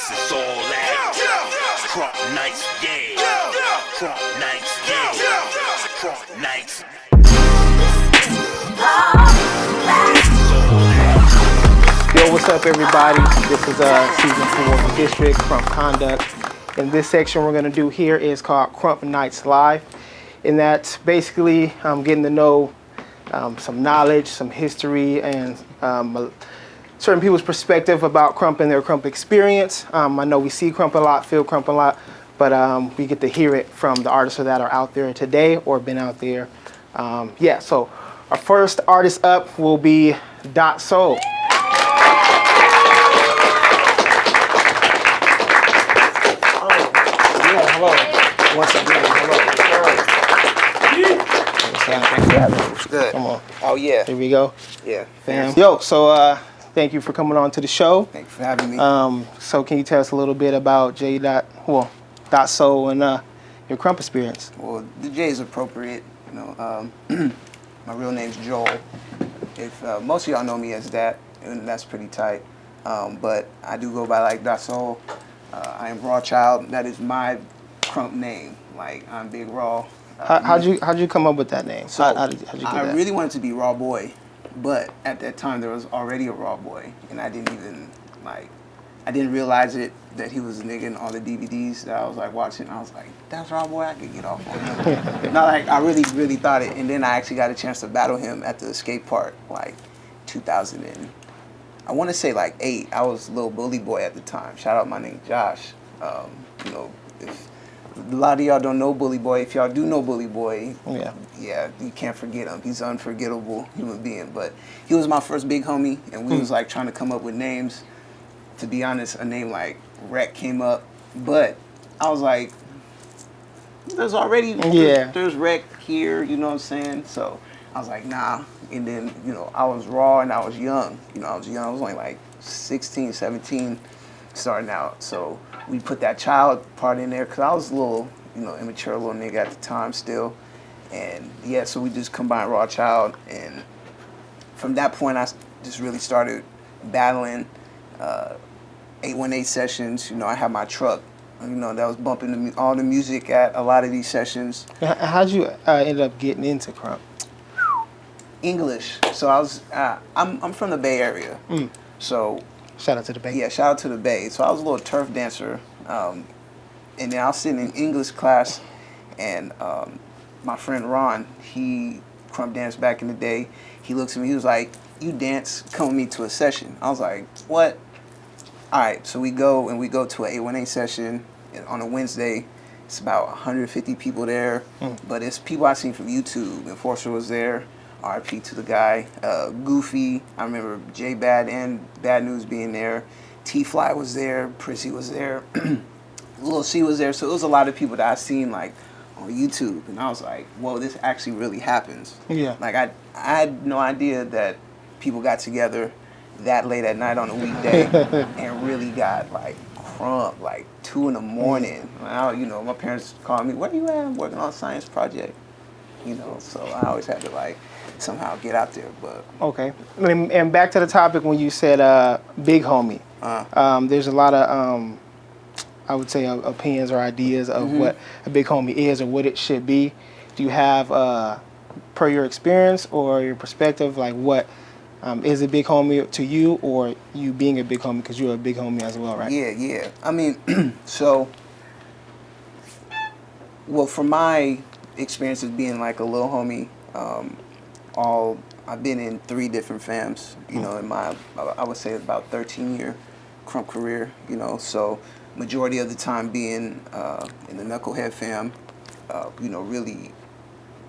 This is all that Krump Knights, yeah. Krump Knights, yeah. Krump Knights. Yo, what's up, everybody? This is season 4 of the District Krump Conduct. And this section we're gonna do here is called Krump Knights Live, and that's basically getting to know some knowledge, some history, and certain people's perspective about Krump and their Krump experience. I know we see Krump a lot, feel Krump a lot, but we get to hear it from the artists that are out there today or been out there. So our first artist up will be Daht Soul. Hello. Once again, hello. Good. Come on. Oh, yeah. Here we go. Yeah. Fam. Yo, so thank you for coming on to the show. Thank you for having me. So can you tell us a little bit about Daht Soul and your Krump experience? Well, the J is appropriate. You know, my real name's Joel. If most of y'all know me as that, and that's pretty tight. But I do go by like Daht Soul. I am Raw Child. That is my Krump name. Like, I'm Big Raw. How'd you come up with that name? So how'd you get I that? really wanted to be Raw Boy, but at that time there was already a Raw Boy, and I didn't realize it that he was a nigga in all the DVDs that I was like watching. I was like, that's Raw Boy, I could get off on him. Not like I really thought it, and then I actually got a chance to battle him at the skate park like 2000 and I want to say like 8. I was a little bully boy at the time. Shout out my name Josh. You know, if a lot of y'all don't know Bully Boy. If y'all do know Bully Boy, yeah, you can't forget him. He's an unforgettable human being. But he was my first big homie, and we was like trying to come up with names. To be honest, a name like Wreck came up, but I was like, there's already there's Wreck here. You know what I'm saying? So I was like, nah. And then, you know, I was raw and I was young. You know, I was only like 16, 17 starting out. So we put that child part in there because I was a little, you know, immature little nigga at the time still. And yeah, so we just combined Raw Child. And from that point, I just really started battling 818 sessions. You know, I had my truck, you know, that was bumping all the music at a lot of these sessions. How'd you end up getting into Krump? English. So I was, I'm from the Bay Area. So Shout out to the Bay. yeah, shout out to the Bay. So I was a little turf dancer, and then I was sitting in English class, and my friend Ron, he Krump danced back in the day. He looks at me, he was like, "You dance? Come with me to a session." I was like, "What?" All right, so we go to an 818 session on a Wednesday. It's about 150 people there, but it's people I seen from YouTube. Enforcer was there. RP to the guy. Goofy. I remember J Bad and Bad News being there. T-Fly was there. Prissy was there. Lil C was there. So it was a lot of people that I seen like on YouTube, and I was like, "Whoa, this actually really happens." Yeah. Like I had no idea that people got together that late at night on a weekday and really got like Krump like 2 in the morning. You know, my parents called me, "Where you at?" "I'm working on a science project." You know, so I always had to like somehow get out there. But Okay. And back to the topic when you said big homie. There's a lot of I would say opinions or ideas of what a big homie is or what it should be. Do you have per your experience or your perspective, like what is a big homie to you, or you being a big homie because you're a big homie as well, right? Yeah. I mean, so well, from my experience of being like a little homie, I've been in 3 different fams, you know, in my, I would say about 13-year Krump career, you know, so majority of the time being in the Knucklehead fam, you know, really.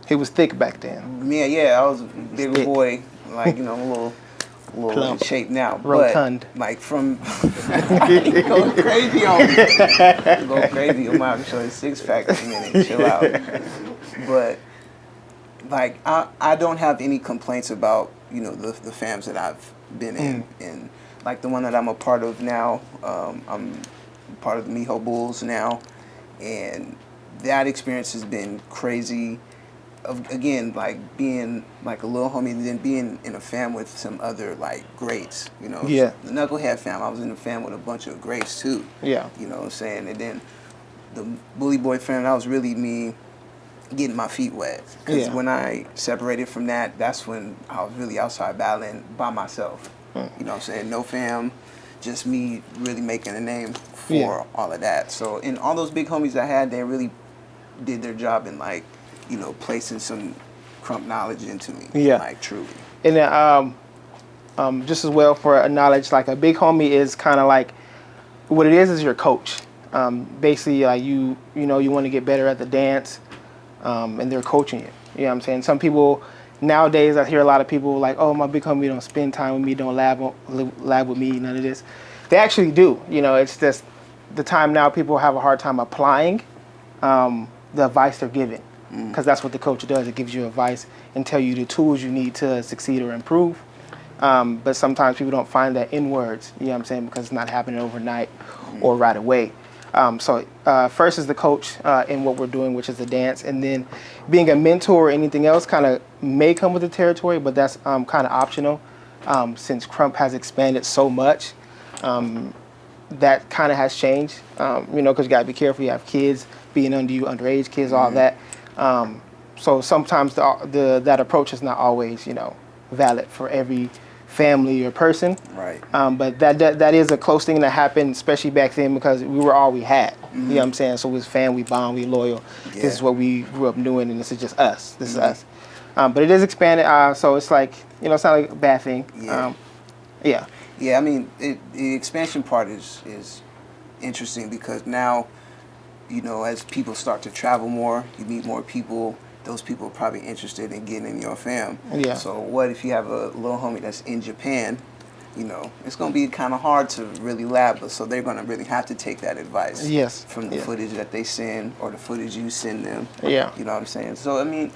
He was thick back then. Yeah, I was a bigger boy, like, you know, a little in shape now. Rotund. But, like, from, you're going crazy on me. You're going crazy. I'm out to show you 6-pack in a minute. Chill out. But, like, I don't have any complaints about, you know, the fams that I've been in. And, like, the one that I'm a part of now, I'm part of the Miho Bulls now. And that experience has been crazy. again, like being like a little homie, and then being in a fam with some other like greats, you know. Yeah. The Knucklehead fam, I was in a fam with a bunch of greats too. Yeah. You know what I'm saying? And then the Bully Boy fam, that was really me getting my feet wet. Because Yeah. when I separated from that, that's when I was really outside battling by myself. You know what I'm saying? No fam, just me really making a name for Yeah. all of that. So, and all those big homies I had, they really did their job in like, you know, placing some Krump knowledge into me. Yeah. Like, truly. And then, just as well for a knowledge, like a big homie is kind of like, what it is your coach. Basically, like you know, you want to get better at the dance, and they're coaching you. You know what I'm saying? Some people nowadays, I hear a lot of people like, "Oh, my big homie don't spend time with me, don't lab with me, none of this." They actually do. You know, it's just the time now people have a hard time applying the advice they're given, because that's what the coach does. It gives you advice and tell you the tools you need to succeed or improve. But sometimes people don't find that in words, you know what I'm saying, because it's not happening overnight or right away. So first is the coach in what we're doing, which is the dance. And then being a mentor or anything else kind of may come with the territory, but that's kind of optional. Since Krump has expanded so much, that kind of has changed, you know, because you got to be careful. You have kids being under you, underage kids, all that. So sometimes that approach is not always, you know, valid for every family or person. Right. But that is a close thing that happened, especially back then, because we were all we had. You know what I'm saying? So it was fam, we bond, we loyal. Yeah. This is what we grew up doing, and this is just us. This is us. But it is expanded, so it's like, you know, it's not like a bad thing. Yeah. Yeah. Yeah, I mean, the expansion part is interesting because now, you know, as people start to travel more, you meet more people. Those people are probably interested in getting in your fam. Yeah. So what if you have a little homie that's in Japan? You know, it's going to be kind of hard to really lab, but so they're going to really have to take that advice. Yes. From the footage that they send or the footage you send them. Yeah. You know what I'm saying? So, I mean,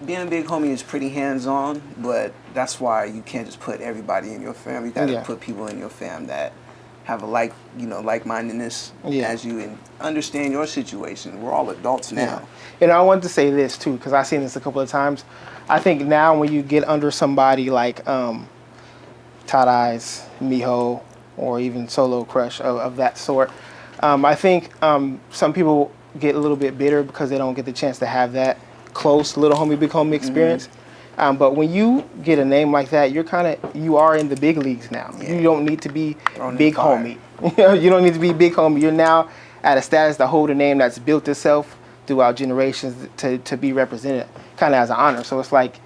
being a big homie is pretty hands-on, but that's why you can't just put everybody in your fam. You got to put people in your fam that have a like-mindedness as you and understand your situation. We're all adults now. Yeah. And I wanted to say this too, because I've seen this a couple of times. I think now when you get under somebody like Tadai's, Miho, or even Solo Crush of that sort, I think some people get a little bit bitter because they don't get the chance to have that close little homie, big homie experience. But when you get a name like that, you are in the big leagues now. Yeah. You don't need to be big homie. You don't need to be big homie. You're now at a status to hold a name that's built itself throughout generations to be represented, kind of as an honor. So it's like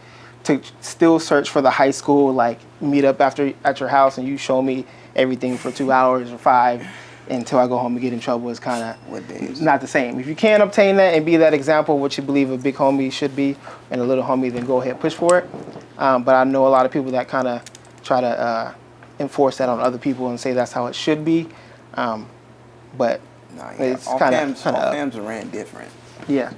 to still search for the high school, like meet up at your house and you show me everything for 2 hours or 5 until I go home and get in trouble is kind of not the same. If you can obtain that and be that example of what you believe a big homie should be and a little homie, then go ahead, push for it. But I know a lot of people that kind of try to enforce that on other people and say that's how it should be. But it's all kind of fams are ran different. Yeah.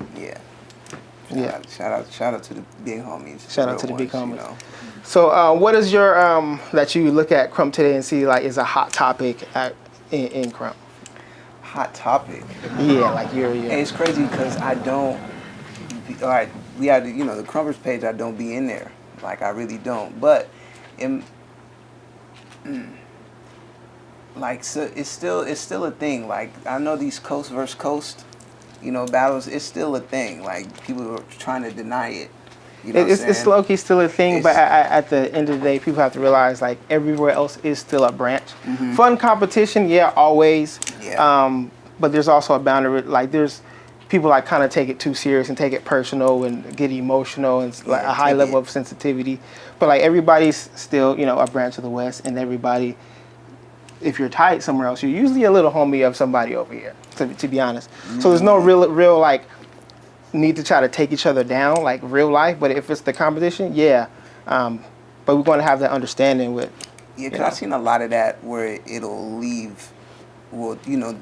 Yeah. Shout out to the big homies. Shout out to the big homies. You know. So what is your that you look at Krump today and see like is a hot topic in Krump? Hot topic. Yeah, like you're. Hey, it's crazy because I don't. All right, we had the Krumpers page. I don't be in there. Like I really don't. But so it's still a thing. Like I know these coast versus coast, battles. It's still a thing. Like people are trying to deny it. You know it's low-key still a thing, but at the end of the day, people have to realize like everywhere else is still a branch. Fun competition, yeah, always. Yeah. But there's also a boundary. Like there's people like kind of take it too serious and take it personal and get emotional and like a high level of sensitivity. But like everybody's still a branch of the West, and everybody. If you're tight somewhere else, you're usually a little homie of somebody over here. To be honest, so there's no real like. Need to try to take each other down like real life, but if it's the competition, but we're going to have that understanding with. Yeah, because I've seen a lot of that where it'll leave. Well,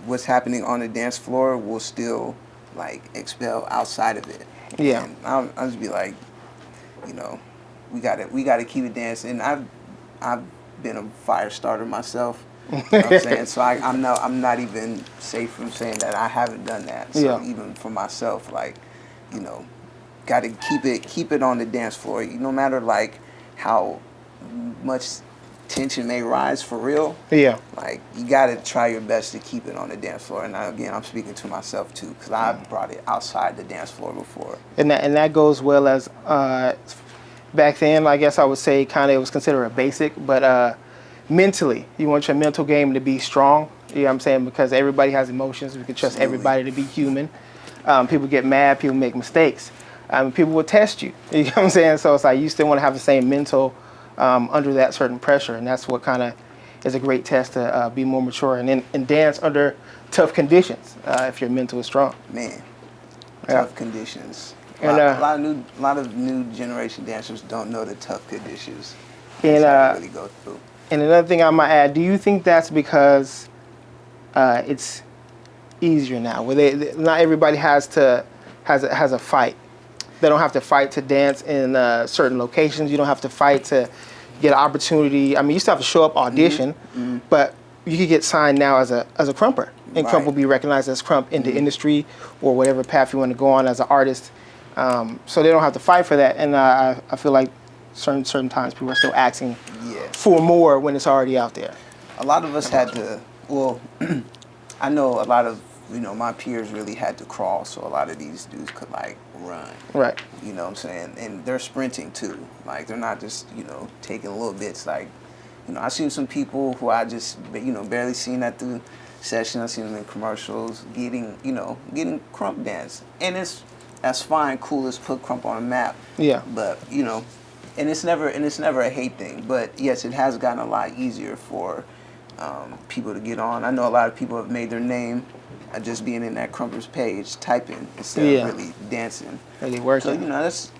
what's happening on the dance floor will still like expel outside of it. Yeah, and I'll just be like, we gotta keep it dancing. I've been a fire starter myself. You know what I'm saying? So I'm not even safe from saying that I haven't done that. So even for myself, like, gotta keep it on the dance floor. No matter like how much tension may rise for real. Yeah. Like you gotta try your best to keep it on the dance floor. And again, I'm speaking to myself too, because I've brought it outside the dance floor before. And that goes well as back then. I guess I would say kind of it was considered a basic, but mentally, you want your mental game to be strong. You know what I'm saying? Because everybody has emotions. We can trust everybody to be human. People get mad. People make mistakes. People will test you. You know what I'm saying? So it's like you still want to have the same mental under that certain pressure, and that's what kind of is a great test to be more mature and dance under tough conditions if your mental is strong. Man, Yeah. tough conditions. And, A lot of new generation dancers don't know the tough conditions And that they really go through. and another thing I might add, do you think that's because it's easier now, where not everybody has a fight? They don't have to fight to dance in certain locations. You don't have to fight to get an opportunity. I mean, you still have to show up, audition, but you could get signed now as a crumper, and Right. Krump will be recognized as Krump in the industry or whatever path you want to go on as an artist. So they don't have to fight for that. And I feel like certain times people are still asking for more when it's already out there. A lot of us had to. Well, I know a lot of my peers really had to crawl, so a lot of these dudes could like run. Right. You know what I'm saying? And they're sprinting too. Like they're not just taking little bits. Like I've seen some people who I just barely seen at the session. I've seen them in commercials getting Krump dance, and that's fine, cool. Let's put Krump on a map. Yeah. But and it's never a hate thing. But yes, it has gotten a lot easier for people to get on. I know a lot of people have made their name just being in that Krumper's page, typing instead of really dancing. Really working. So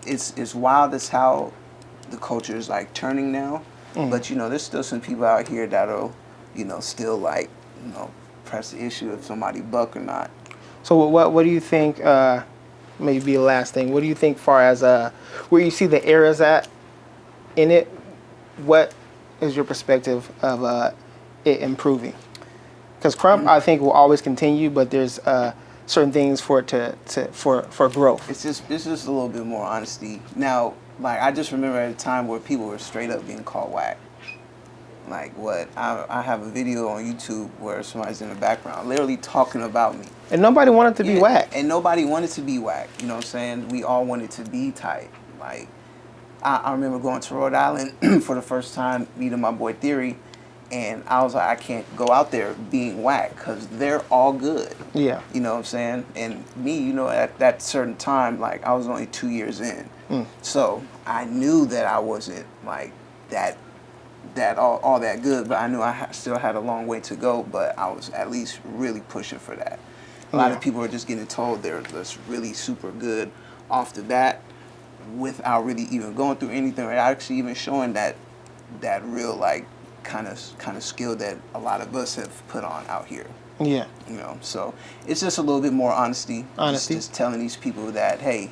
it's wild. That's how the culture is like turning now. But there's still some people out here that'll still like press the issue if somebody buck or not. So what do you think? Maybe the last thing. What do you think, far as where you see the errors at in it? What is your perspective of it improving? Because Krump, I think, will always continue, but there's certain things for it for growth. It's just a little bit more honesty. Now, like I just remember at a time where people were straight up being called whack. Like what? I have a video on YouTube where somebody's in the background literally talking about me. And nobody wanted to be whack. And nobody wanted to be whack. You know what I'm saying? We all wanted to be tight. Like I remember going to Rhode Island for the first time, meeting my boy Theory, and I was like, I can't go out there being whack because they're all good. Yeah. You know what I'm saying? And me, at that certain time, like I was only 2 years in. So I knew that I wasn't like that all that good, but I knew I still had a long way to go, but I was at least really pushing for that. A lot of people are just getting told they're just really super good off the bat without really even going through anything or actually even showing that real like kind of skill that a lot of us have put on out here. Yeah. So it's just a little bit more honesty. Honesty. Just telling these people that, hey,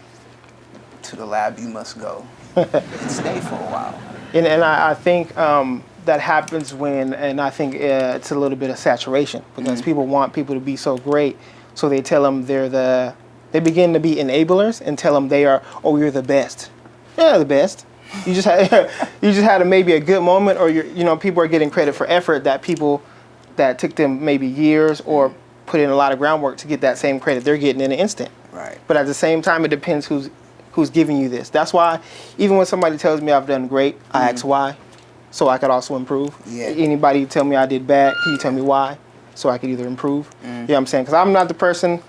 to the lab you must go and stay for a while. And I think that happens when, and I think it's a little bit of saturation because people want people to be so great, so they tell them they begin to be enablers and tell them you're the best. Yeah, the best. You just had maybe a good moment, or people are getting credit for effort that people that took them maybe years or put in a lot of groundwork to get that same credit they're getting in an instant. Right. But at the same time, it depends who's giving you this. That's why even when somebody tells me I've done great, I ask why, so I could also improve. Yeah. Anybody tell me I did bad, can you tell me why, so I could either improve? You know what I'm saying? Because I'm not the person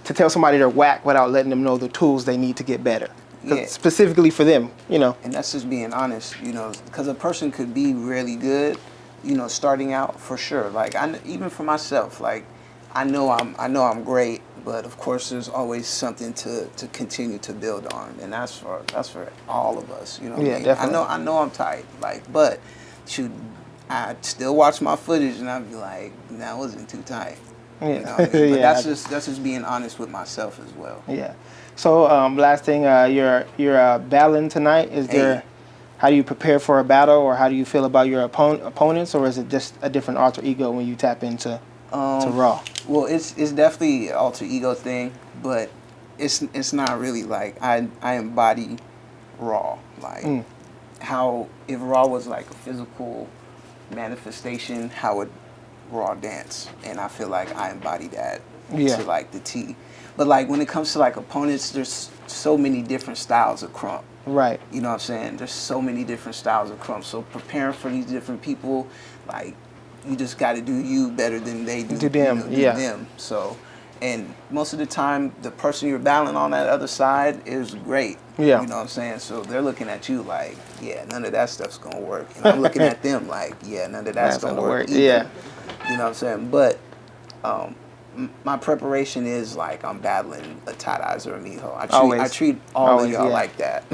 to tell somebody they're whack without letting them know the tools they need to get better. Yeah. Specifically for them, And that's just being honest, because a person could be really good, starting out for sure. Like even for myself, like I know I'm great, but of course there's always something to continue to build on, and that's for all of us. You know what I mean? Definitely. I know I'm tight, like, but shoot, I still watch my footage and I'd be like, that wasn't too tight. Yeah. You know what I mean? But Yeah. that's just being honest with myself as well. Yeah. So last thing, you're battling tonight. Is there? How do you prepare for a battle, or how do you feel about your opponents, or is it just a different alter ego when you tap into to Raw? Well, it's definitely an alter ego thing, but it's not really like I embody Raw, like how if Raw was like a physical manifestation, how would Raw dance? And I feel like I embody that to like the T. But like when it comes to like opponents, there's so many different styles of Krump. Right. You know what I'm saying? There's so many different styles of Krump. So preparing for these different people, like you just got to do you better than they do. Do them, do them. So, and most of the time, the person you're battling on that other side is great. Yeah. You know what I'm saying? So they're looking at you like, yeah, none of that stuff's gonna work. And I'm looking at them like, yeah, none of that's gonna work either. Yeah. You know what I'm saying? But my preparation is like I'm battling a Tight Eyes or a Miho. I treat all of y'all like that.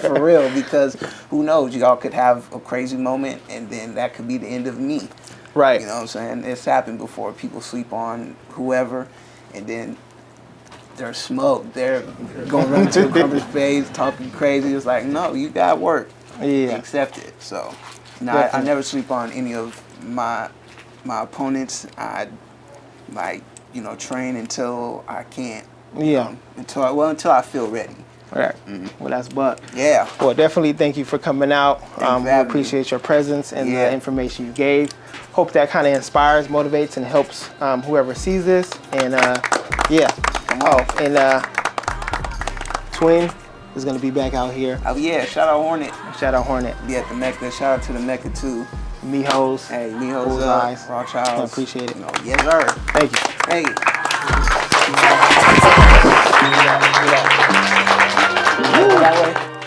for real, because who knows, y'all could have a crazy moment and then that could be the end of me. Right. You know what I'm saying? It's happened before. People sleep on whoever and then they're smoked. They're going run to a Krumper's face, talking crazy. It's like, no, you got work. Yeah. Accept it. So, no, I never sleep on any of my opponents. I train until I can't. Yeah. Until I feel ready. All right. Well, that's Buck. Yeah. Well, definitely thank you for coming out. We having appreciate your presence and the information you gave. Hope that kind of inspires, motivates, and helps whoever sees this. And yeah. Twin is gonna be back out here. Oh yeah. Shout out Hornet. Shout out Hornet. Be at the Mecca. Shout out to the Mecca too. Mihos. Hey, Mihos up. Raw Childs. I appreciate it. Yes, sir. Thank you. Hey. That way.